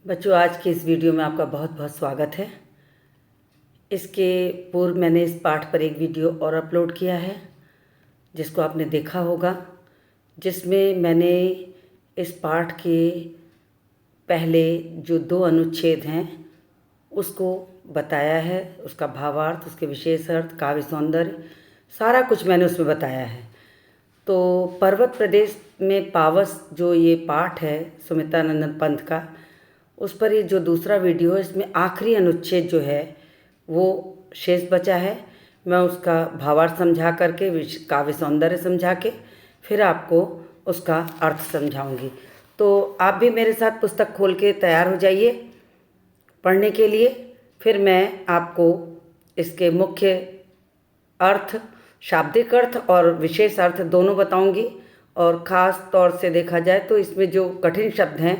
बच्चों, आज की इस वीडियो में आपका बहुत बहुत स्वागत है। इसके पूर्व मैंने इस पाठ पर एक वीडियो और अपलोड किया है जिसको आपने देखा होगा, जिसमें मैंने इस पाठ के पहले जो 2 अनुच्छेद हैं उसको बताया है, उसका भावार्थ, उसके विशेष अर्थ, काव्य सौंदर्य, सारा कुछ मैंने उसमें बताया है। तो पर्वत प्रदेश में पावस जो ये पाठ है सुमित्रानंदन पंत का, उस पर ये जो दूसरा वीडियो है इसमें आखिरी अनुच्छेद जो है वो शेष बचा है। मैं उसका भावार्थ समझा करके, काव्य सौंदर्य समझा के फिर आपको उसका अर्थ समझाऊंगी। तो आप भी मेरे साथ पुस्तक खोल के तैयार हो जाइए पढ़ने के लिए। फिर मैं आपको इसके मुख्य अर्थ, शाब्दिक अर्थ और विशेष अर्थ दोनों बताऊंगी। और ख़ास तौर से देखा जाए तो इसमें जो कठिन शब्द हैं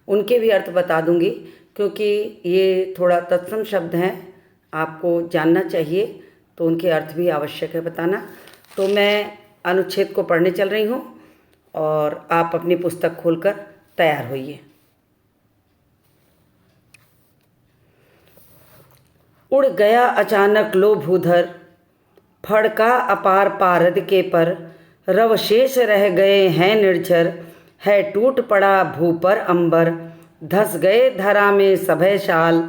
उनके भी अर्थ बता दूंगी, क्योंकि ये थोड़ा तत्सम शब्द हैं, आपको जानना चाहिए, तो उनके अर्थ भी आवश्यक है बताना। तो मैं अनुच्छेद को पढ़ने चल रही हूँ और आप अपनी पुस्तक खोलकर तैयार होइए। उड़ गया अचानक लो भूधर, फड़का अपार पारद के पर, रवशेष रह गए हैं निर्झर, है टूट पड़ा भू पर अंबर, धस गए धरा में सभय शाल,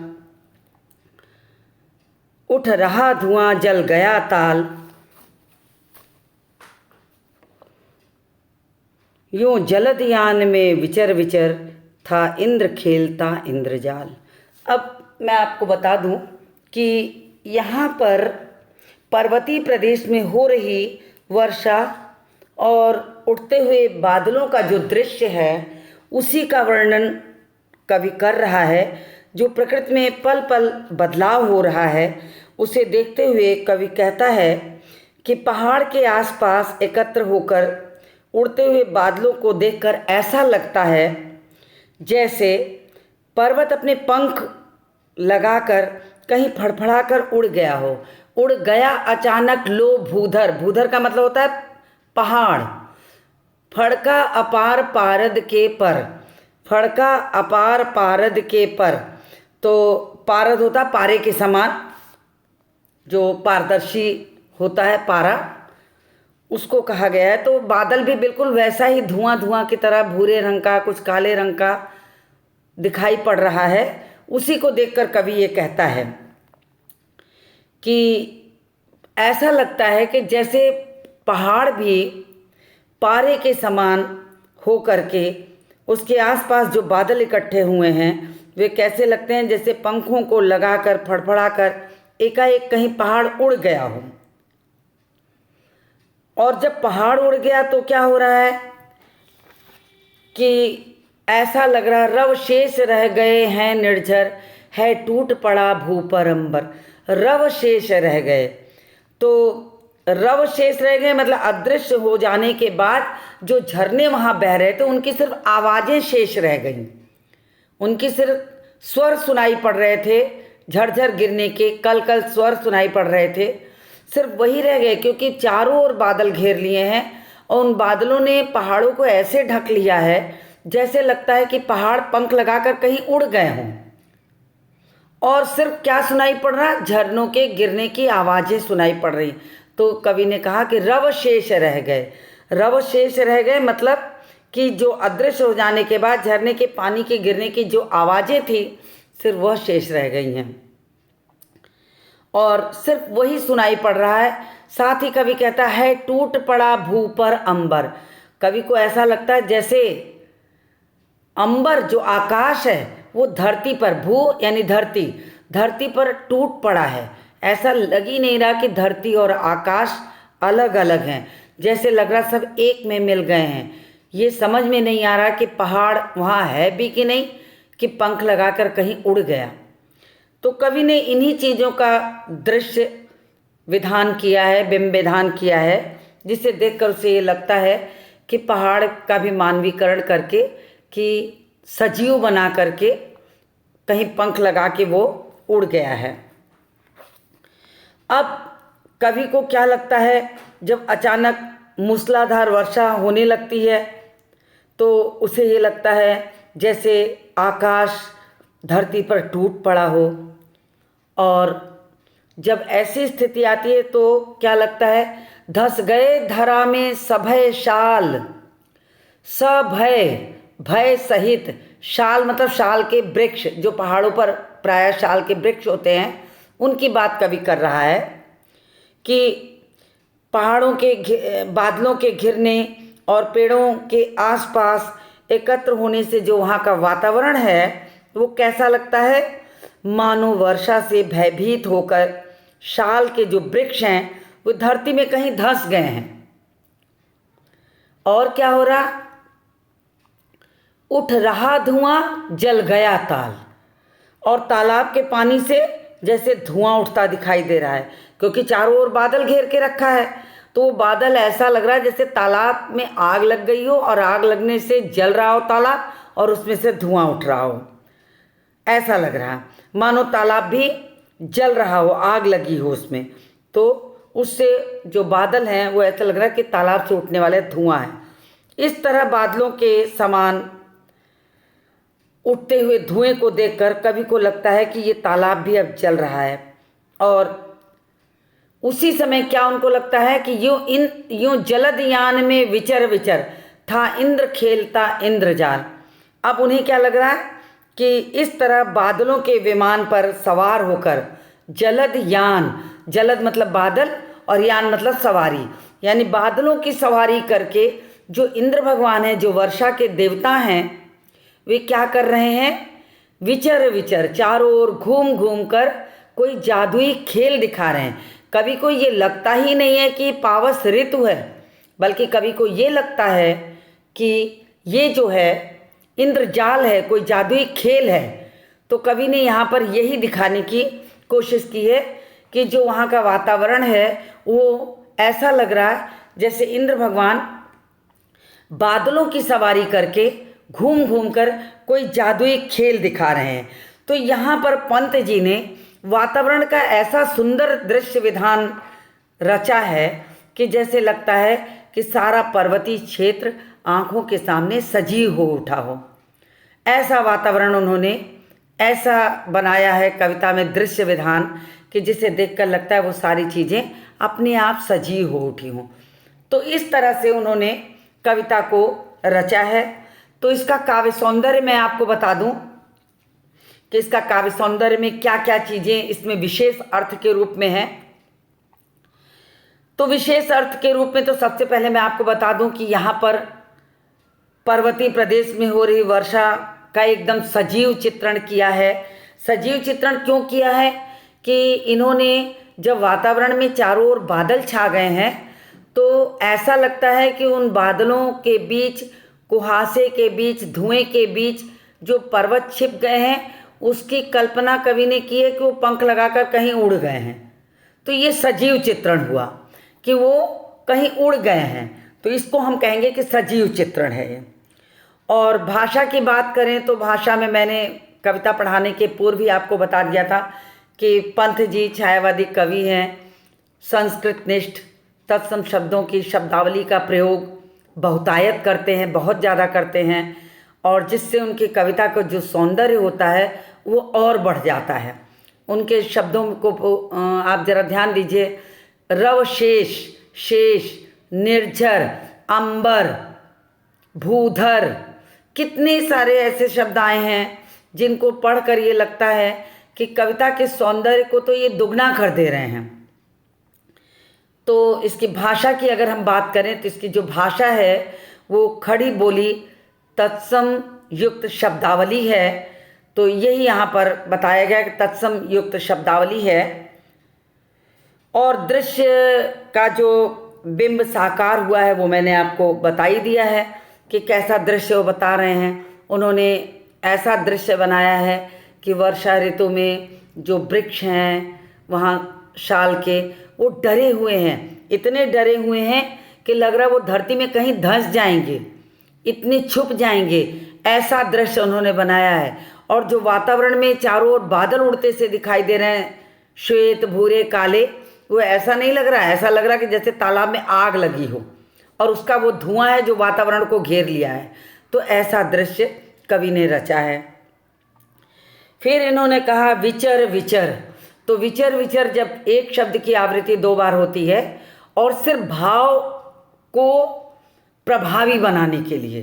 उठ रहा धुआं जल गया ताल, यूं जलद यान में विचर विचर, था इंद्र खेलता इंद्रजाल। अब मैं आपको बता दूं कि यहाँ पर पर्वतीय प्रदेश में हो रही वर्षा और उठते हुए बादलों का जो दृश्य है उसी का वर्णन कवि कर रहा है। जो प्रकृति में पल पल बदलाव हो रहा है उसे देखते हुए कवि कहता है कि पहाड़ के आसपास एकत्र होकर उड़ते हुए बादलों को देखकर ऐसा लगता है जैसे पर्वत अपने पंख लगाकर कहीं फड़फड़ाकर उड़ गया हो। उड़ गया अचानक लो भूधर, भूधर का मतलब होता है पहाड़। फड़का अपार पारद के पर, फड़का अपार पारद के पर, तो पारद होता पारे के समान, जो पारदर्शी होता है पारा, उसको कहा गया है। तो बादल भी बिल्कुल वैसा ही धुआं धुआं की तरह भूरे रंग का, कुछ काले रंग का दिखाई पड़ रहा है। उसी को देखकर कवि ये कहता है कि ऐसा लगता है कि जैसे पहाड़ भी पारे के समान हो करके उसके आसपास जो बादल इकट्ठे हुए हैं वे कैसे लगते हैं, जैसे पंखों को लगाकर फड़फड़ाकर एकाएक कहीं पहाड़ उड़ गया हो। और जब पहाड़ उड़ गया तो क्या हो रहा है कि ऐसा लग रहा है रव शेष रह गए हैं निर्झर, है टूट पड़ा भू पर अंबर। रव शेष रह गए, तो रव शेष रह गए मतलब अदृश्य हो जाने के बाद जो झरने वहाँ बह रहे थे उनकी सिर्फ आवाज़ें शेष रह गईं, उनकी सिर्फ स्वर सुनाई पड़ रहे थे, झरझर गिरने के कल कल स्वर सुनाई पड़ रहे थे, सिर्फ वही रह गए, क्योंकि चारों ओर बादल घेर लिए हैं और उन बादलों ने पहाड़ों को ऐसे ढक लिया है जैसे लगता है कि पहाड़ पंख लगाकर कहीं उड़ गए हों। और सिर्फ क्या सुनाई पड़ रहा, झरनों के गिरने की आवाज़ें सुनाई पड़ रही। तो कवि ने कहा कि रव शेष रह गए। रव शेष रह गए मतलब कि जो अदृश्य हो जाने के बाद झरने के पानी के गिरने की जो आवाज़ें थी सिर्फ वह शेष रह गई हैं और सिर्फ वही सुनाई पड़ रहा है। साथ ही कवि कहता है टूट पड़ा भू पर अंबर। कवि को ऐसा लगता है जैसे अंबर जो आकाश है वो धरती पर, भू यानी धरती, धरती पर टूट पड़ा है। ऐसा लग ही नहीं रहा कि धरती और आकाश अलग अलग हैं, जैसे लग रहा सब एक में मिल गए हैं। ये समझ में नहीं आ रहा कि पहाड़ वहाँ है भी कि नहीं, कि पंख लगाकर कहीं उड़ गया। तो कवि ने इन्हीं चीज़ों का दृश्य विधान किया है, बिंब विधान किया है, जिसे देखकर उसे ये लगता है कि पहाड़ का भी मानवीकरण करके कि सजीव बना करके कहीं पंख लगा के वो उड़ गया है। अब कवि को क्या लगता है, जब अचानक मूसलाधार वर्षा होने लगती है तो उसे ये लगता है जैसे आकाश धरती पर टूट पड़ा हो। और जब ऐसी स्थिति आती है तो क्या लगता है, धस गए धरा में सभय शाल, सभय भय सहित। शाल मतलब शाल के वृक्ष, जो पहाड़ों पर प्रायः शाल के वृक्ष होते हैं, उनकी बात कवि कर रहा है कि पहाड़ों के बादलों के घिरने और पेड़ों के आसपास एकत्र होने से जो वहाँ का वातावरण है वो कैसा लगता है, मानो वर्षा से भयभीत होकर शाल के जो वृक्ष हैं वो धरती में कहीं धंस गए हैं। और क्या हो रहा, उठ रहा धुआं जल गया ताल। और तालाब के पानी से जैसे धुआं उठता दिखाई दे रहा है, क्योंकि चारों ओर बादल घेर के रखा है। तो वो बादल ऐसा लग रहा है जैसे तालाब में आग लग गई हो और आग लगने से जल रहा हो तालाब और उसमें से धुआं उठ रहा हो, ऐसा लग रहा है। मानो तालाब भी जल रहा हो, आग लगी हो उसमें। तो उससे जो बादल हैं वो ऐसा लग रहा है कि तालाब से उठने वाले धुआं है। इस तरह बादलों के समान उठते हुए धुएं को देखकर कवि को लगता है कि ये तालाब भी अब जल रहा है। और उसी समय क्या उनको लगता है कि यूं जलद यान में विचर विचर था इंद्र खेलता इंद्रजाल। अब उन्हें क्या लग रहा है कि इस तरह बादलों के विमान पर सवार होकर जलद यान, जलद मतलब बादल और यान मतलब सवारी, यानी बादलों की सवारी करके जो इंद्र भगवान हैं, जो वर्षा के देवता हैं, वे क्या कर रहे हैं, विचर विचर चारों ओर घूम घूम कर कोई जादुई खेल दिखा रहे हैं। कवि को ये लगता ही नहीं है कि पावस ऋतु है, बल्कि कवि को ये लगता है कि ये जो है इंद्रजाल है, कोई जादुई खेल है। तो कवि ने यहाँ पर यही दिखाने की कोशिश की है कि जो वहाँ का वातावरण है वो ऐसा लग रहा है जैसे इंद्र भगवान बादलों की सवारी करके घूम घूम कर कोई जादुई खेल दिखा रहे हैं। तो यहाँ पर पंत जी ने वातावरण का ऐसा सुंदर दृश्य विधान रचा है कि जैसे लगता है कि सारा पर्वतीय क्षेत्र आँखों के सामने सजीव हो उठा हो। ऐसा वातावरण उन्होंने ऐसा बनाया है कविता में दृश्य विधान कि जिसे देखकर लगता है वो सारी चीज़ें अपने आप सजीव हो उठी हों। तो इस तरह से उन्होंने कविता को रचा है। तो इसका काव्य सौंदर्य मैं आपको बता दूं कि इसका काव्य सौंदर्य में क्या क्या चीज़ें इसमें विशेष अर्थ के रूप में हैं। तो विशेष अर्थ के रूप में तो सबसे पहले मैं आपको बता दूं कि यहाँ पर पर्वतीय प्रदेश में हो रही वर्षा का एकदम सजीव चित्रण किया है। सजीव चित्रण क्यों किया है कि इन्होंने जब वातावरण में चारों ओर बादल छा गए हैं तो ऐसा लगता है कि उन बादलों के बीच, कुहासे के बीच, धुएं के बीच जो पर्वत छिप गए हैं उसकी कल्पना कवि ने की है कि वो पंख लगाकर कहीं उड़ गए हैं। तो ये सजीव चित्रण हुआ कि वो कहीं उड़ गए हैं, तो इसको हम कहेंगे कि सजीव चित्रण है ये। और भाषा की बात करें तो भाषा में मैंने कविता पढ़ाने के पूर्व ही आपको बता दिया था कि पंत जी छायावादी कवि हैं, संस्कृत निष्ठ, तत्सम शब्दों की शब्दावली का प्रयोग बहुतायत करते हैं, बहुत ज़्यादा करते हैं, और जिससे उनकी कविता का जो सौंदर्य होता है वो और बढ़ जाता है। उनके शब्दों को आप जरा ध्यान दीजिए, रव शेष, शेष, निर्झर, अंबर, भूधर, कितने सारे ऐसे शब्द आए हैं जिनको पढ़कर ये लगता है कि कविता के सौंदर्य को तो ये दुगना कर दे रहे हैं। तो इसकी भाषा की अगर हम बात करें तो इसकी जो भाषा है वो खड़ी बोली तत्सम युक्त शब्दावली है। तो यही यहाँ पर बताया गया कि तत्सम युक्त शब्दावली है। और दृश्य का जो बिंब साकार हुआ है वो मैंने आपको बता ही दिया है कि कैसा दृश्य वो बता रहे हैं। उन्होंने ऐसा दृश्य बनाया है कि वर्षा ऋतु में जो वृक्ष हैं वहाँ शाल के, वो डरे हुए हैं, इतने डरे हुए हैं कि लग रहा है वो धरती में कहीं धंस जाएंगे, इतने छुप जाएंगे, ऐसा दृश्य उन्होंने बनाया है। और जो वातावरण में चारों ओर बादल उड़ते से दिखाई दे रहे हैं, श्वेत, भूरे, काले, वो ऐसा नहीं लग रहा है, ऐसा लग रहा है कि जैसे तालाब में आग लगी हो और उसका वो धुआं है जो वातावरण को घेर लिया है। तो ऐसा दृश्य कवि ने रचा है। फिर इन्होंने कहा विचर विचर। तो विचर विचर जब एक शब्द की आवृत्ति 2 बार होती है और सिर्फ भाव को प्रभावी बनाने के लिए,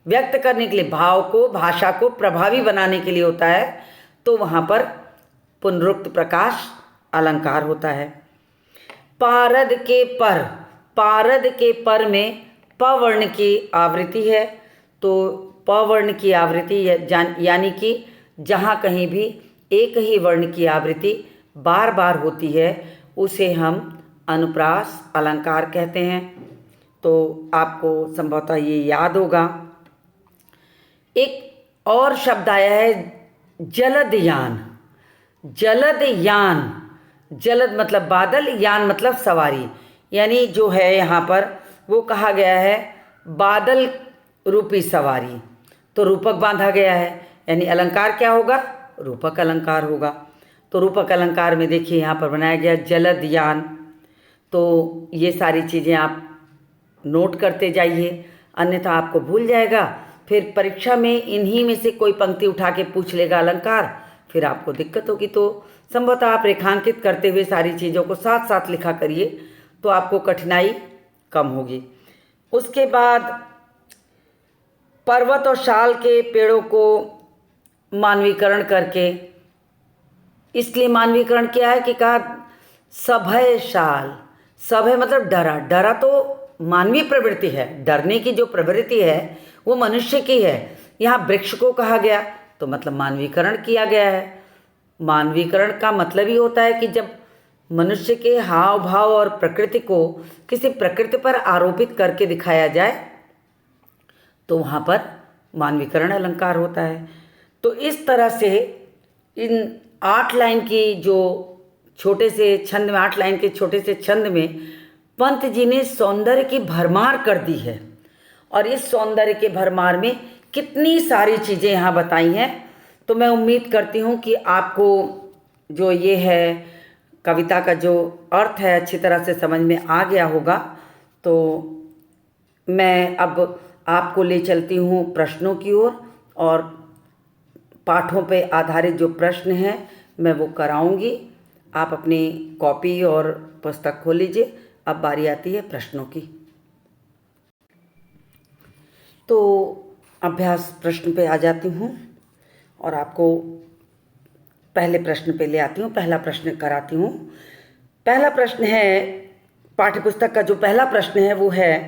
व्यक्त करने के लिए, भाव को, भाषा को प्रभावी बनाने के लिए होता है, तो वहाँ पर पुनरुक्त प्रकाश अलंकार होता है। पारद के पर में प वर्ण की आवृत्ति है। तो प वर्ण की आवृत्ति यानी कि जहाँ कहीं भी एक ही वर्ण की आवृत्ति बार बार होती है उसे हम अनुप्रास अलंकार कहते हैं। तो आपको संभवतः ये याद होगा। एक और शब्द आया है जलदयान। जलदयान, जलद मतलब बादल, यान मतलब सवारी, यानी जो है यहाँ पर वो कहा गया है बादल रूपी सवारी। तो रूपक बांधा गया है, यानी अलंकार क्या होगा? रूपक अलंकार होगा। तो रूपक अलंकार में देखिए यहाँ पर बनाया गया जलदयान। तो ये सारी चीज़ें आप नोट करते जाइए, अन्यथा आपको भूल जाएगा। फिर परीक्षा में इन्हीं में से कोई पंक्ति उठा के पूछ लेगा अलंकार, फिर आपको दिक्कत होगी। तो संभवतः आप रेखांकित करते हुए सारी चीज़ों को साथ साथ लिखा करिए, तो आपको कठिनाई कम होगी। उसके बाद पर्वत और शाल के पेड़ों को मानवीकरण करके, इसलिए मानवीकरण क्या है कि कहा सभय शाल। सभय मतलब डरा, डरा तो मानवीय प्रवृत्ति है, डरने की जो प्रवृत्ति है वो मनुष्य की है। यहाँ वृक्ष को कहा गया तो मतलब मानवीकरण किया गया है। मानवीकरण का मतलब ही होता है कि जब मनुष्य के हाव भाव और प्रकृति को किसी प्रकृति पर आरोपित करके दिखाया जाए तो वहाँ पर मानवीकरण अलंकार होता है। तो इस तरह से इन 8 लाइन की जो छोटे से छंद में, 8 लाइन के छोटे से छंद में पंत जी ने सौंदर्य की भरमार कर दी है। और इस सौंदर्य के भरमार में कितनी सारी चीज़ें यहाँ बताई हैं। तो मैं उम्मीद करती हूँ कि आपको जो ये है कविता का जो अर्थ है अच्छी तरह से समझ में आ गया होगा। तो मैं अब आपको ले चलती हूँ प्रश्नों की ओर, और पाठों पे आधारित जो प्रश्न हैं मैं वो कराऊंगी। आप अपनी कॉपी और पुस्तक खोल लीजिए। अब बारी आती है प्रश्नों की। तो अभ्यास प्रश्न पे आ जाती हूँ और आपको पहले प्रश्न पे ले आती हूँ। पहला प्रश्न कराती हूँ। पहला प्रश्न है, पाठ्यपुस्तक का जो पहला प्रश्न है वो है,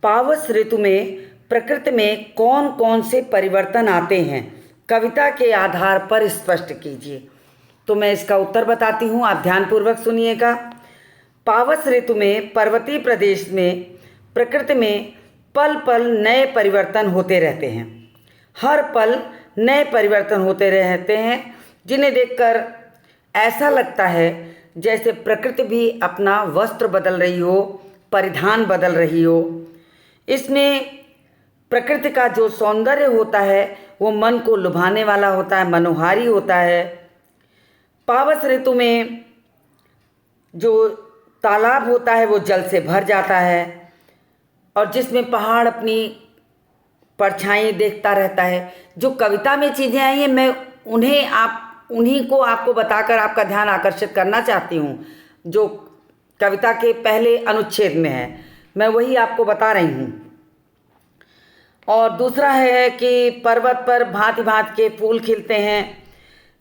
पावस ऋतु में प्रकृति में कौन कौन से परिवर्तन आते हैं, कविता के आधार पर स्पष्ट कीजिए। तो मैं इसका उत्तर बताती हूँ, आप ध्यानपूर्वक सुनिएगा। पावस ऋतु में पर्वतीय प्रदेश में प्रकृति में पल पल नए परिवर्तन होते रहते हैं। हर पल नए परिवर्तन होते रहते हैं, जिन्हें देखकर ऐसा लगता है जैसे प्रकृति भी अपना वस्त्र बदल रही हो, परिधान बदल रही हो। इसमें प्रकृति का जो सौंदर्य होता है वो मन को लुभाने वाला होता है, मनोहारी होता है। पावस ऋतु में जो तालाब होता है वो जल से भर जाता है, और जिसमें पहाड़ अपनी परछाई देखता रहता है। जो कविता में चीज़ें आई हैं मैं उन्हीं को आपको बताकर आपका ध्यान आकर्षित करना चाहती हूँ। जो कविता के पहले अनुच्छेद में है मैं वही आपको बता रही हूँ। और दूसरा है कि पर्वत पर भांति भांति के फूल खिलते हैं,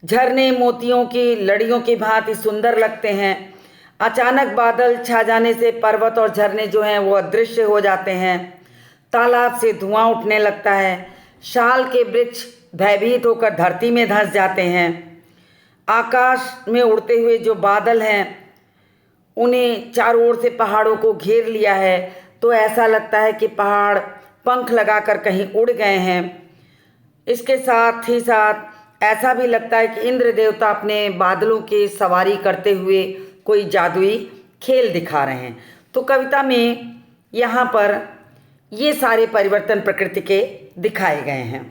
झरने मोतियों की लड़ियों की भांति सुंदर लगते हैं। अचानक बादल छा जाने से पर्वत और झरने जो हैं वो अदृश्य हो जाते हैं। तालाब से धुआं उठने लगता है। शाल के वृक्ष भयभीत होकर धरती में धंस जाते हैं। आकाश में उड़ते हुए जो बादल हैं उन्हें चारों ओर से पहाड़ों को घेर लिया है, तो ऐसा लगता है कि पहाड़ पंख लगाकर कहीं उड़ गए हैं। इसके साथ ही साथ ऐसा भी लगता है कि इंद्र देवता अपने बादलों की सवारी करते हुए कोई जादुई खेल दिखा रहे हैं। तो कविता में यहाँ पर ये सारे परिवर्तन प्रकृति के दिखाए गए हैं।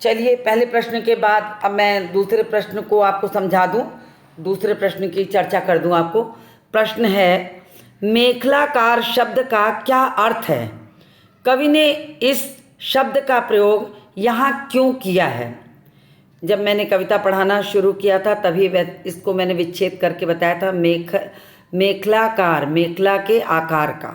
चलिए पहले प्रश्न के बाद अब मैं दूसरे प्रश्न को आपको समझा दूं, दूसरे प्रश्न की चर्चा कर दूं आपको। प्रश्न है, मेखलाकार शब्द का क्या अर्थ है? कवि ने इस शब्द का प्रयोग यहाँ क्यों किया है? जब मैंने कविता पढ़ाना शुरू किया था तभी इसको मैंने विच्छेद करके बताया था। मेखलाकार, मेखला के आकार का,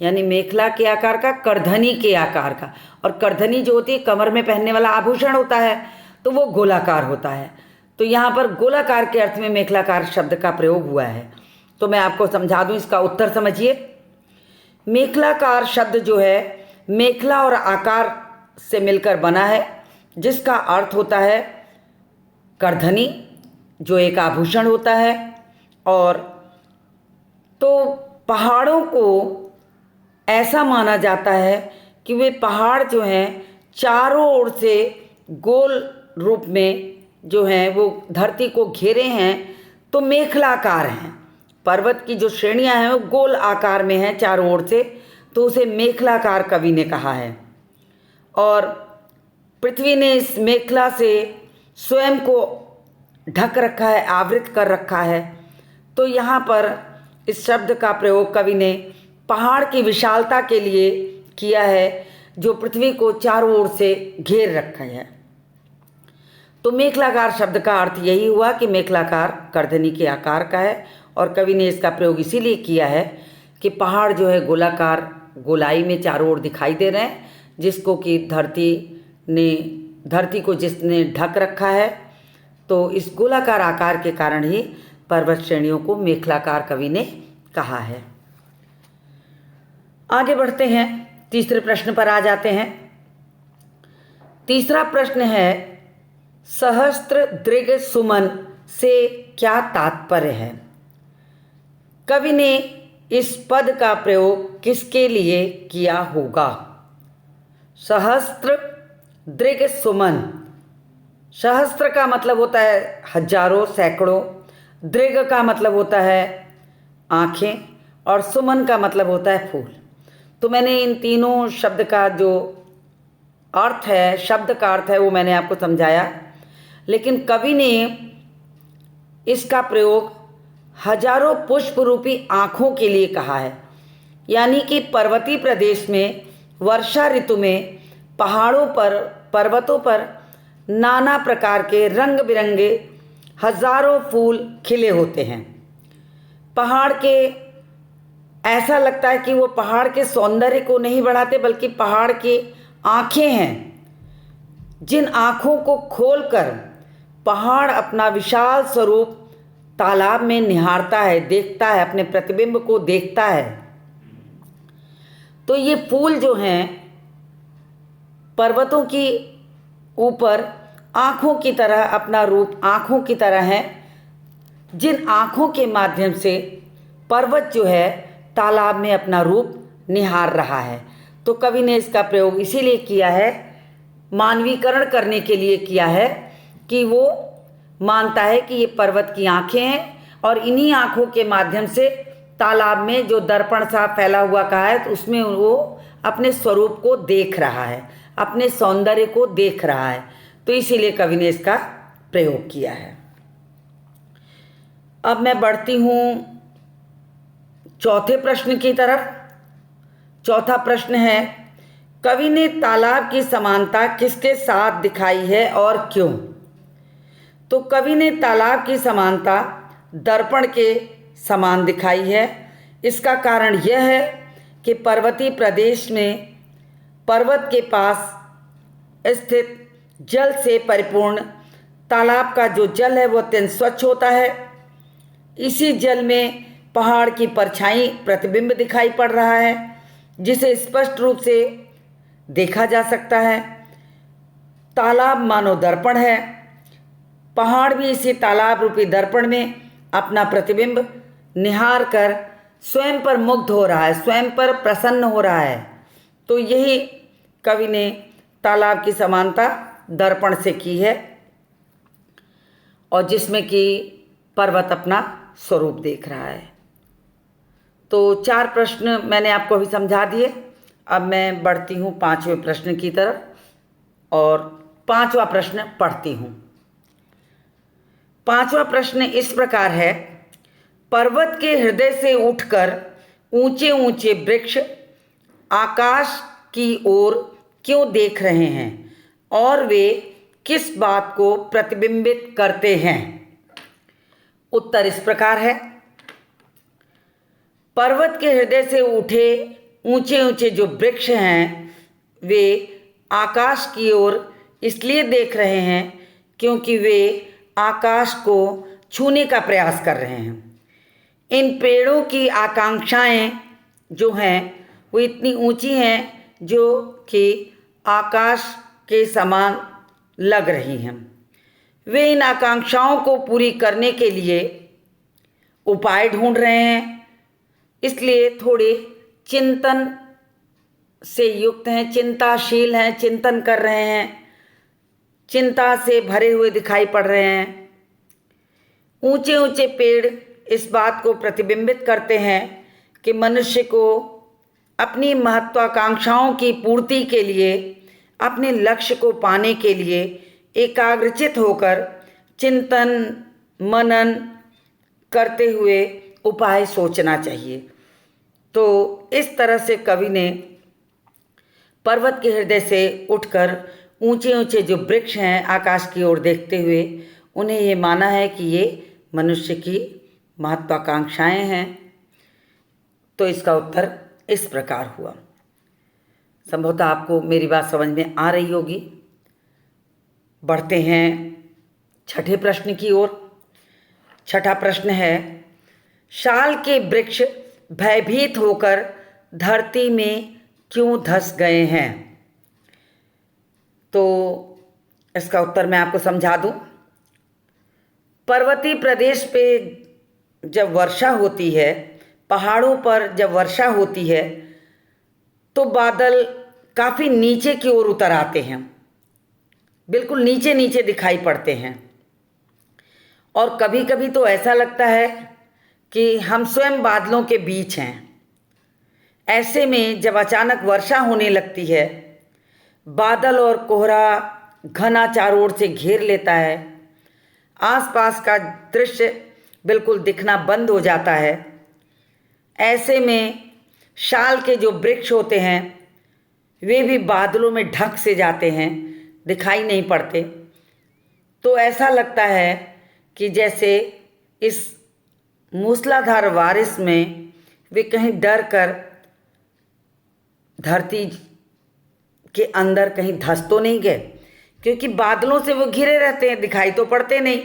यानी मेखला के आकार का, करधनी के आकार का। और करधनी जो होती है कमर में पहनने वाला आभूषण होता है, तो वो गोलाकार होता है। तो यहाँ पर गोलाकार के अर्थ में मेखलाकार शब्द का प्रयोग हुआ है। तो मैं आपको समझा दूँ, इसका उत्तर समझिए। मेखलाकार शब्द जो है मेखला और आकार से मिलकर बना है, जिसका अर्थ होता है करधनी, जो एक आभूषण होता है। और तो पहाड़ों को ऐसा माना जाता है कि वे पहाड़ जो हैं चारों ओर से गोल रूप में जो हैं वो धरती को घेरे हैं, तो मेखलाकार हैं। पर्वत की जो श्रेणियां हैं वो गोल आकार में हैं चारों ओर से, तो उसे मेखलाकार कवि ने कहा है। और पृथ्वी ने इस मेखला से स्वयं को ढक रखा है, आवृत कर रखा है। तो यहाँ पर इस शब्द का प्रयोग कवि ने पहाड़ की विशालता के लिए किया है, जो पृथ्वी को चारों ओर से घेर रखा है। तो मेखलाकार शब्द का अर्थ यही हुआ कि मेखलाकार करधनी के आकार का है, और कवि ने इसका प्रयोग इसीलिए किया है कि पहाड़ जो है गोलाकार, गोलाई में चारों ओर दिखाई दे रहे हैं, जिसको कि धरती को जिसने ढक रखा है। तो इस गोलाकार आकार के कारण ही पर्वत श्रेणियों को मेखलाकार कवि ने कहा है। आगे बढ़ते हैं, तीसरे प्रश्न पर आ जाते हैं। तीसरा प्रश्न है, सहस्त्र दृग सुमन से क्या तात्पर्य है? कवि ने इस पद का प्रयोग किसके लिए किया होगा? सहस्त्र दृग सुमन, सहस्त्र का मतलब होता है हजारों, सैकड़ों, दृग का मतलब होता है आँखें, और सुमन का मतलब होता है फूल। तो मैंने इन तीनों शब्द का जो अर्थ है, शब्द का अर्थ है, वो मैंने आपको समझाया। लेकिन कवि ने इसका प्रयोग हजारों पुष्प रूपी आँखों के लिए कहा है। यानी कि पर्वतीय प्रदेश में वर्षा ऋतु में पहाड़ों पर, पर्वतों पर नाना प्रकार के रंग बिरंगे हजारों फूल खिले होते हैं। पहाड़ के ऐसा लगता है कि वो पहाड़ के सौंदर्य को नहीं बढ़ाते, बल्कि पहाड़ की आँखें हैं, जिन आँखों को खोलकर पहाड़ अपना विशाल स्वरूप तालाब में निहारता है, देखता है, अपने प्रतिबिंब को देखता है। तो ये फूल जो हैं पर्वतों की ऊपर आँखों की तरह अपना रूप, आँखों की तरह हैं, जिन आँखों के माध्यम से पर्वत जो है तालाब में अपना रूप निहार रहा है। तो कवि ने इसका प्रयोग इसीलिए किया है, मानवीकरण करने के लिए किया है, कि वो मानता है कि ये पर्वत की आँखें हैं, और इन्हीं आँखों के माध्यम से तालाब में जो दर्पण सा फैला हुआ कहा है, तो उसमें वो अपने स्वरूप को देख रहा है, अपने सौंदर्य को देख रहा है। तो इसीलिए कवि ने इसका प्रयोग किया है। अब मैं बढ़ती हूँ चौथे प्रश्न की तरफ। चौथा प्रश्न है, कवि ने तालाब की समानता किसके साथ दिखाई है और क्यों? तो कवि ने तालाब की समानता दर्पण के समान दिखाई है। इसका कारण यह है कि पर्वतीय प्रदेश में पर्वत के पास स्थित जल से परिपूर्ण तालाब का जो जल है वो अत्यंत स्वच्छ होता है। इसी जल में पहाड़ की परछाई, प्रतिबिंब दिखाई पड़ रहा है, जिसे स्पष्ट रूप से देखा जा सकता है। तालाब मानो दर्पण है, पहाड़ भी इसी तालाब रूपी दर्पण में अपना प्रतिबिंब निहार कर स्वयं पर मुग्ध हो रहा है, स्वयं पर प्रसन्न हो रहा है। तो यही कवि ने तालाब की समानता दर्पण से की है, और जिसमें कि पर्वत अपना स्वरूप देख रहा है। तो 4 प्रश्न मैंने आपको अभी समझा दिए। अब मैं बढ़ती हूँ 5वें प्रश्न की तरफ, और 5वां प्रश्न पढ़ती हूँ। 5वां प्रश्न इस प्रकार है, पर्वत के हृदय से उठकर ऊंचे ऊंचे वृक्ष आकाश की ओर क्यों देख रहे हैं, और वे किस बात को प्रतिबिंबित करते हैं? उत्तर इस प्रकार है। पर्वत के हृदय से उठे ऊंचे ऊंचे जो वृक्ष हैं वे आकाश की ओर इसलिए देख रहे हैं क्योंकि वे आकाश को छूने का प्रयास कर रहे हैं। इन पेड़ों की आकांक्षाएं जो हैं वो इतनी ऊंची हैं जो कि आकाश के समान लग रही हैं। वे इन आकांक्षाओं को पूरी करने के लिए उपाय ढूंढ रहे हैं, इसलिए थोड़े चिंतन से युक्त हैं, चिंताशील हैं, चिंतन कर रहे हैं, चिंता से भरे हुए दिखाई पड़ रहे हैं। ऊंचे ऊंचे पेड़ इस बात को प्रतिबिंबित करते हैं कि मनुष्य को अपनी महत्वाकांक्षाओं की पूर्ति के लिए, अपने लक्ष्य को पाने के लिए एकाग्रचित होकर चिंतन मनन करते हुए उपाय सोचना चाहिए। तो इस तरह से कवि ने पर्वत के हृदय से उठकर ऊंचे ऊंचे जो वृक्ष हैं आकाश की ओर देखते हुए उन्हें ये माना है कि ये मनुष्य की महत्वाकांक्षाएं हैं। तो इसका उत्तर इस प्रकार हुआ। संभवतः आपको मेरी बात समझ में आ रही होगी। बढ़ते हैं छठे प्रश्न की ओर। छठा प्रश्न है, शाल के वृक्ष भयभीत होकर धरती में क्यों धंस गए हैं? तो इसका उत्तर मैं आपको समझा दूं। पर्वतीय प्रदेश पे जब वर्षा होती है, पहाड़ों पर जब वर्षा होती है तो बादल काफ़ी नीचे की ओर उतर आते हैं, बिल्कुल नीचे नीचे दिखाई पड़ते हैं। और कभी कभी तो ऐसा लगता है कि हम स्वयं बादलों के बीच हैं। ऐसे में जब अचानक वर्षा होने लगती है, बादल और कोहरा घना चारों ओर से घेर लेता है, आसपास का दृश्य बिल्कुल दिखना बंद हो जाता है। ऐसे में शाल के जो वृक्ष होते हैं वे भी बादलों में ढक से जाते हैं, दिखाई नहीं पड़ते। तो ऐसा लगता है कि जैसे इस मूसलाधार बारिश में वे कहीं डर कर धरती के अंदर कहीं धंस तो नहीं गए, क्योंकि बादलों से वो घिरे रहते हैं, दिखाई तो पड़ते नहीं।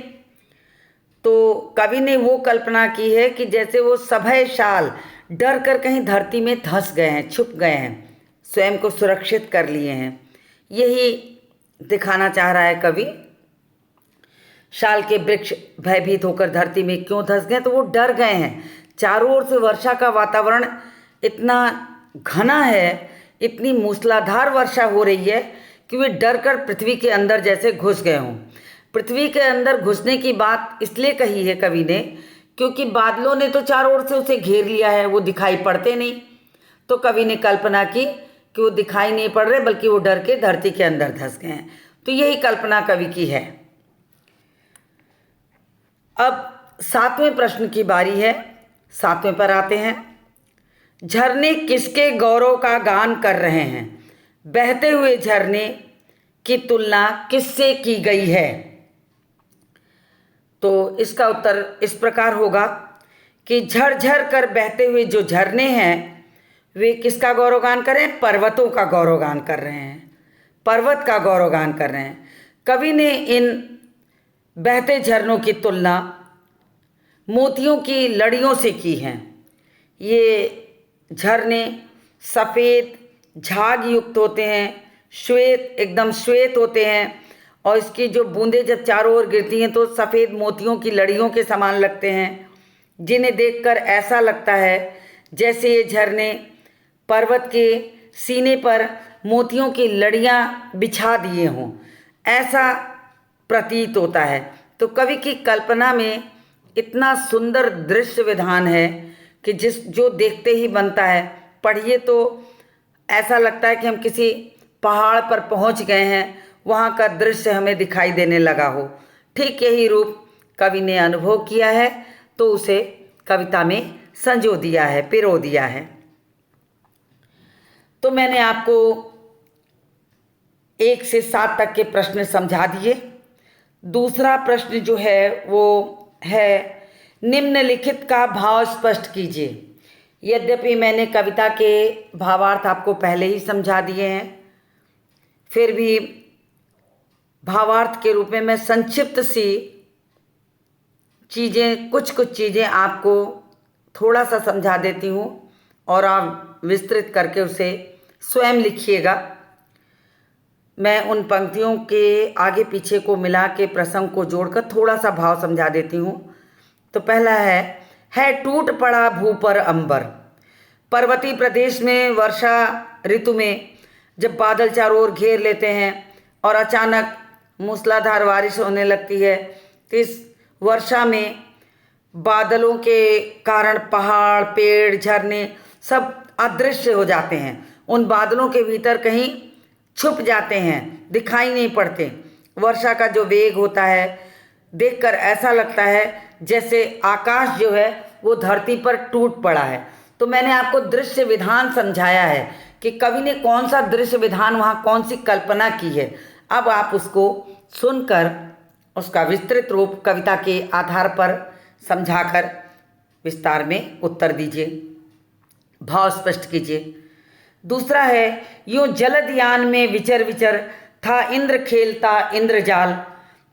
तो कवि ने वो कल्पना की है कि जैसे वो सभय शाल डर कर कहीं धरती में धंस गए हैं, छुप गए हैं, स्वयं को सुरक्षित कर लिए हैं। यही दिखाना चाह रहा है कवि। शाल के वृक्ष भयभीत होकर धरती में क्यों धंस गए? तो वो डर गए हैं। चारों ओर से वर्षा का वातावरण इतना घना है, इतनी मूसलाधार वर्षा हो रही है कि वे डर कर पृथ्वी के अंदर जैसे घुस गए हों। पृथ्वी के अंदर घुसने की बात इसलिए कही है कवि ने क्योंकि बादलों ने तो चारों ओर से उसे घेर लिया है, वो दिखाई पड़ते नहीं। तो कवि ने कल्पना की कि वो दिखाई नहीं पड़ रहे बल्कि वो डर के धरती के अंदर धंस गए हैं। तो यही कल्पना कवि की है। अब सातवें प्रश्न की बारी है। सातवें पर आते हैं। झरने किसके गौरव का गान कर रहे हैं? बहते हुए झरने की तुलना किससे की गई है? तो इसका उत्तर इस प्रकार होगा कि झरझर कर बहते हुए जो झरने हैं वे किसका गौरवगान कर रहे हैं? पर्वतों का गौरवगान कर रहे हैं, पर्वत का गौरवगान कर रहे हैं। कवि ने इन बहते झरनों की तुलना मोतियों की लड़ियों से की है। ये झरने सफ़ेद झाग युक्त होते हैं, श्वेत, एकदम श्वेत होते हैं, और इसकी जो बूंदें जब चारों ओर गिरती हैं तो सफ़ेद मोतियों की लड़ियों के समान लगते हैं, जिन्हें देखकर ऐसा लगता है जैसे ये झरने पर्वत के सीने पर मोतियों की लड़ियाँ बिछा दिए हों, ऐसा प्रतीत होता है। तो कवि की कल्पना में इतना सुंदर दृश्य विधान है कि जो देखते ही बनता है। पढ़िए तो ऐसा लगता है कि हम किसी पहाड़ पर पहुंच गए हैं, वहाँ का दृश्य हमें दिखाई देने लगा हो। ठीक यही रूप कवि ने अनुभव किया है तो उसे कविता में संजो दिया है, पिरो दिया है। तो मैंने आपको 1 से 7 तक के प्रश्न समझा दिए। दूसरा प्रश्न जो है वो है निम्नलिखित का भाव स्पष्ट कीजिए। यद्यपि मैंने कविता के भावार्थ आपको पहले ही समझा दिए हैं, फिर भी भावार्थ के रूप में मैं संक्षिप्त सी चीज़ें, कुछ चीज़ें आपको थोड़ा सा समझा देती हूँ और आप विस्तृत करके उसे स्वयं लिखिएगा। मैं उन पंक्तियों के आगे पीछे को मिला के प्रसंग को जोड़कर थोड़ा सा भाव समझा देती हूँ। तो पहला है टूट पड़ा भू पर अंबर। पर्वतीय प्रदेश में वर्षा ऋतु में जब बादल चारों ओर घेर लेते हैं और अचानक मूसलाधार बारिश होने लगती है, तो इस वर्षा में बादलों के कारण पहाड़, पेड़, झरने सब अदृश्य हो जाते हैं। उन बादलों के भीतर कहीं छुप जाते हैं, दिखाई नहीं पड़ते। वर्षा का जो वेग होता है देखकर ऐसा लगता है जैसे आकाश जो है वो धरती पर टूट पड़ा है। तो मैंने आपको दृश्य विधान समझाया है कि कवि ने कौन सा दृश्य विधान, वहाँ कौन सी कल्पना की है। अब आप उसको सुनकर उसका विस्तृत रूप कविता के आधार पर समझाकर विस्तार में उत्तर दीजिए, भाव स्पष्ट कीजिए। दूसरा है यूँ जलदयान में विचर विचर था इंद्र खेलता इंद्रजाल।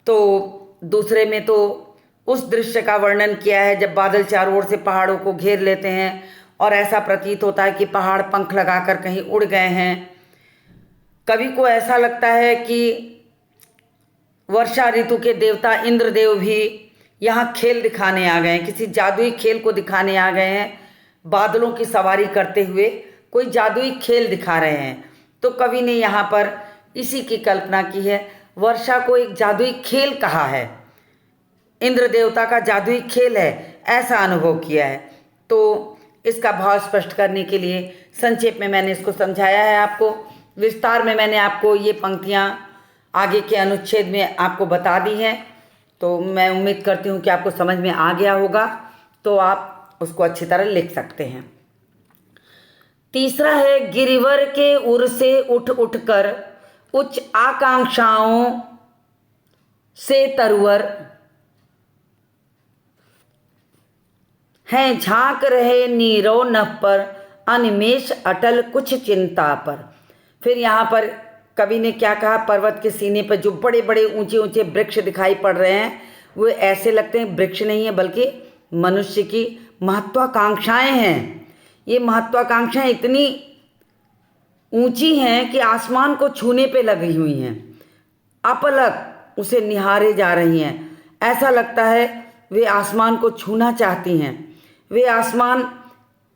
तो दूसरे में तो उस दृश्य का वर्णन किया है जब बादल चारों ओर से पहाड़ों को घेर लेते हैं और ऐसा प्रतीत होता है कि पहाड़ पंख लगाकर कहीं उड़ गए हैं। कवि को ऐसा लगता है कि वर्षा ऋतु के देवता इंद्रदेव भी यहाँ खेल दिखाने आ गए हैं, किसी जादुई खेल को दिखाने आ गए हैं। बादलों की सवारी करते हुए कोई जादुई खेल दिखा रहे हैं। तो कवि ने यहाँ पर इसी की कल्पना की है। वर्षा को एक जादुई खेल कहा है, इंद्र देवता का जादुई खेल है, ऐसा अनुभव किया है। तो इसका भाव स्पष्ट करने के लिए संक्षेप में मैंने इसको समझाया है आपको। विस्तार में मैंने आपको ये पंक्तियाँ आगे के अनुच्छेद में आपको बता दी हैं। तो मैं उम्मीद करती हूँ कि आपको समझ में आ गया होगा, तो आप उसको अच्छी तरह लिख सकते हैं। तीसरा है गिरिवर के उर से उठ उठ कर उच्च आकांक्षाओं से तरवर हैं झांक रहे नीरो नभ पर अनिमेष अटल कुछ चिंता पर। फिर यहाँ पर कवि ने क्या कहा, पर्वत के सीने पर जो बड़े बड़े ऊंचे ऊंचे वृक्ष दिखाई पड़ रहे हैं वो ऐसे लगते हैं वृक्ष नहीं है बल्कि मनुष्य की महत्वाकांक्षाएं हैं। ये महत्वाकांक्षाएं इतनी ऊंची हैं कि आसमान को छूने पे लगी हुई हैं, अपलक उसे निहारे जा रही हैं। ऐसा लगता है वे आसमान को छूना चाहती हैं। वे आसमान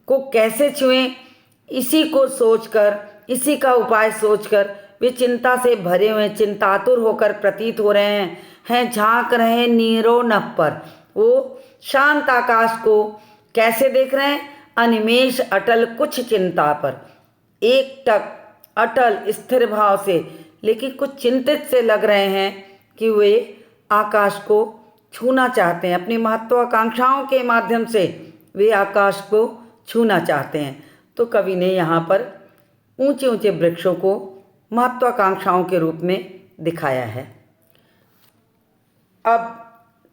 को कैसे छुएं, इसी को सोचकर, इसी का उपाय सोचकर वे चिंता से भरे हुए, चिंतातुर होकर प्रतीत हो रहे हैं झांक रहे नीरो नभ पर। वो शांत आकाश को कैसे देख रहे हैं, अनिमेष अटल कुछ चिंता पर, एक टक अटल स्थिर भाव से, लेकिन कुछ चिंतित से लग रहे हैं कि वे आकाश को छूना चाहते हैं। अपनी महत्वाकांक्षाओं के माध्यम से वे आकाश को छूना चाहते हैं। तो कवि ने यहाँ पर ऊंचे ऊंचे वृक्षों को महत्वाकांक्षाओं के रूप में दिखाया है। अब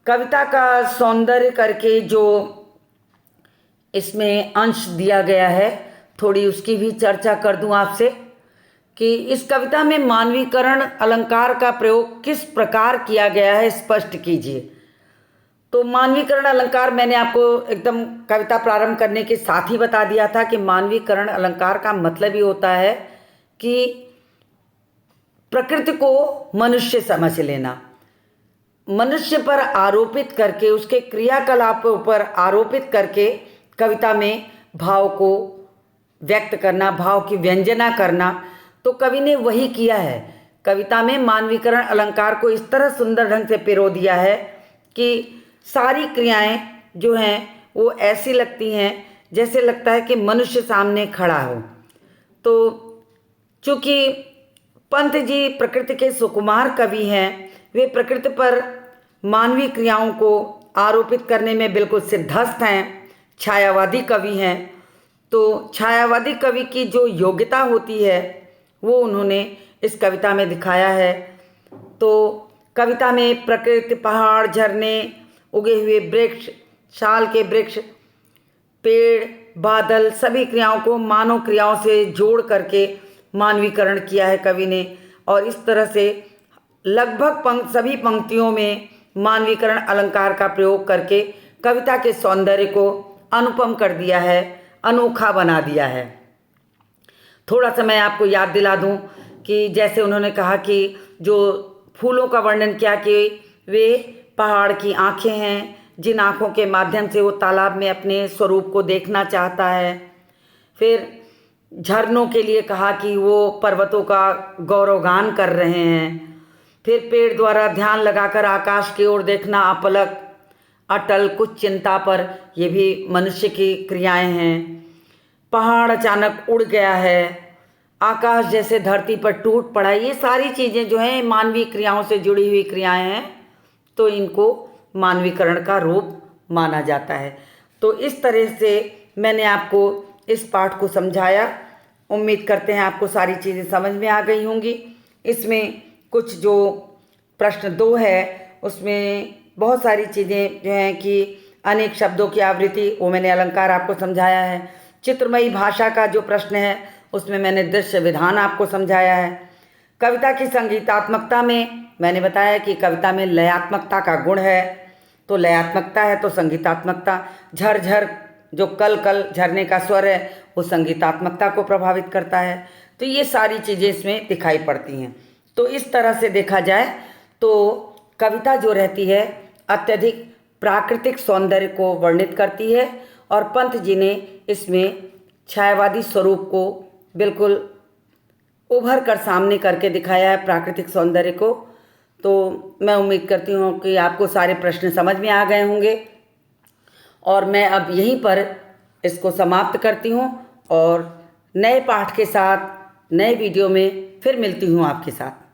कविता का सौंदर्य करके जो इसमें अंश दिया गया है, थोड़ी उसकी भी चर्चा कर दूं आपसे कि इस कविता में मानवीकरण अलंकार का प्रयोग किस प्रकार किया गया है, स्पष्ट कीजिए। तो मानवीकरण अलंकार मैंने आपको एकदम कविता प्रारंभ करने के साथ ही बता दिया था कि मानवीकरण अलंकार का मतलब ही होता है कि प्रकृति को मनुष्य समझ लेना, मनुष्य पर आरोपित करके, उसके क्रियाकलापों पर आरोपित करके कविता में भाव को व्यक्त करना, भाव की व्यंजना करना। तो कवि ने वही किया है। कविता में मानवीकरण अलंकार को इस तरह सुंदर ढंग से पिरो दिया है कि सारी क्रियाएं जो हैं वो ऐसी लगती हैं जैसे लगता है कि मनुष्य सामने खड़ा हो। तो चूँकि पंत जी प्रकृति के सुकुमार कवि हैं, वे प्रकृति पर मानवीय क्रियाओं को आरोपित करने में बिल्कुल सिद्धस्त हैं, छायावादी कवि हैं। तो छायावादी कवि की जो योग्यता होती है वो उन्होंने इस कविता में दिखाया है। तो कविता में प्रकृति, पहाड़, झरने, उगे हुए वृक्ष, शाल के वृक्ष, पेड़, बादल, सभी क्रियाओं को मानव क्रियाओं से जोड़ करके मानवीकरण किया है कवि ने। और इस तरह से लगभग सभी पंक्तियों में मानवीकरण अलंकार का प्रयोग करके कविता के सौंदर्य को अनुपम कर दिया है, अनोखा बना दिया है। थोड़ा सा मैं आपको याद दिला दूं कि जैसे उन्होंने कहा कि जो फूलों का वर्णन किया कि वे पहाड़ की आँखें हैं, जिन आँखों के माध्यम से वो तालाब में अपने स्वरूप को देखना चाहता है। फिर झरनों के लिए कहा कि वो पर्वतों का गौरवगान कर रहे हैं। फिर पेड़ द्वारा ध्यान लगाकर आकाश की ओर देखना, अपलक, अटल, कुछ चिंता पर, ये भी मनुष्य की क्रियाएं हैं। पहाड़ अचानक उड़ गया है, आकाश जैसे धरती पर टूट पड़ा, ये सारी चीज़ें जो हैं मानवीय क्रियाओं से जुड़ी हुई क्रियाएं हैं, तो इनको मानवीकरण का रूप माना जाता है। तो इस तरह से मैंने आपको इस पाठ को समझाया। उम्मीद करते हैं आपको सारी चीज़ें समझ में आ गई होंगी। इसमें कुछ जो प्रश्न 2 है उसमें बहुत सारी चीज़ें जो हैं कि अनेक शब्दों की आवृत्ति, वो मैंने अलंकार आपको समझाया है। चित्रमयी भाषा का जो प्रश्न है उसमें मैंने दृश्य विधान आपको समझाया है। कविता की संगीतात्मकता में मैंने बताया कि कविता में लयात्मकता का गुण है, तो लयात्मकता है तो संगीतात्मकता। झरझर जो कल कल झरने का स्वर है वो संगीतात्मकता को प्रभावित करता है। तो ये सारी चीज़ें इसमें दिखाई पड़ती हैं। तो इस तरह से देखा जाए तो कविता जो रहती है अत्यधिक प्राकृतिक सौंदर्य को वर्णित करती है और पंत जी ने इसमें छायावादी स्वरूप को बिल्कुल उभर कर सामने करके दिखाया है, प्राकृतिक सौंदर्य को। तो मैं उम्मीद करती हूँ कि आपको सारे प्रश्न समझ में आ गए होंगे और मैं अब यहीं पर इसको समाप्त करती हूँ और नए पाठ के साथ नए वीडियो में फिर मिलती हूँ आपके साथ।